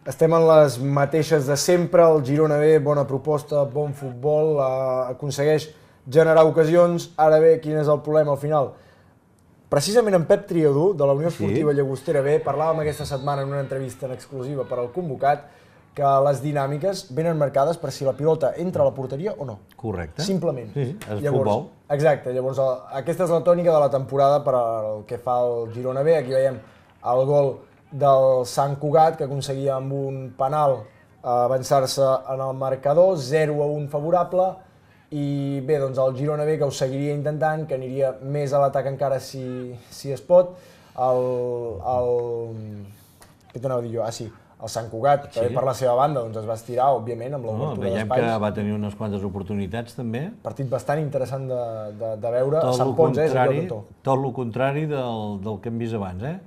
Estem en les mateixes de sempre, el Girona B, bona proposta, bon futbol, aconsegueix generar ocasions. Ara bé, quin és el problema al final? Precisament en Pep Triadú, de la Unió Esportiva Llagostera B, parlàvem aquesta setmana en una entrevista en exclusiva per al Convocat, que les dinàmiques venen marcades per si la pilota entra a la porteria o no. Correcte. Simplement. Sí, és futbol. Exacte, llavors aquesta és la tònica de la temporada per al que fa el Girona B. Aquí veiem el gol del Sant Cugat, que aconseguia amb un penal avançar-se en el marcador, 0-1 favorable, i bé, doncs el Girona B, que ho seguiria intentant, que aniria més a l'atac encara si es pot. Què t'anava a dir jo? El Sant Cugat, també per la seva banda, doncs es va estirar, òbviament, amb l'obertura d'espais. Veiem que va tenir unes quantes oportunitats, també. Partit bastant interessant de veure. A Sant Pons, és el cantó. Tot el contrari del que hem vist abans, eh?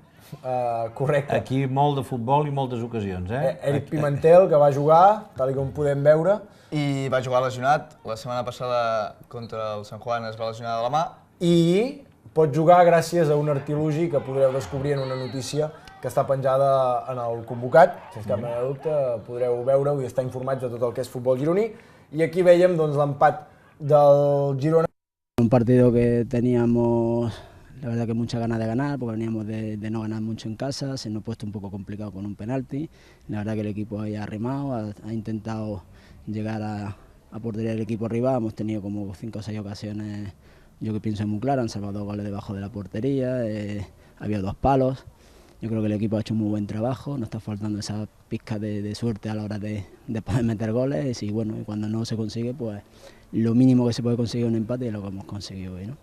Correcte. Aquí molt de futbol i moltes ocasions, eh? Eric Pimentel, que va jugar, tal com podem veure. I va jugar lesionat. La setmana passada contra el Sant Juan es va lesionar de la mà. I pot jugar gràcies a un artilugi que podreu descobrir en una notícia que està penjada en el Convocat. Sense cap mena de dubte podreu veure-ho i estar informats de tot el que és futbol gironí. I aquí veiem l'empat del Girona. Un partido que teníamos, la verdad que muchas ganas de ganar, porque veníamos de no ganar mucho en casa, se nos ha puesto un poco complicado con un penalti. La verdad que el equipo ahí ha remado, ha intentado llegar a portería del equipo arriba. Hemos tenido como 5 o 6 ocasiones, yo que pienso muy claras, han salvado 2 goles debajo de la portería, había 2 palos. Yo creo que el equipo ha hecho un muy buen trabajo, nos está faltando esa pizca de suerte a la hora de poder meter goles y bueno, y cuando no se consigue, pues lo mínimo que se puede conseguir es un empate y es lo que hemos conseguido hoy, ¿no?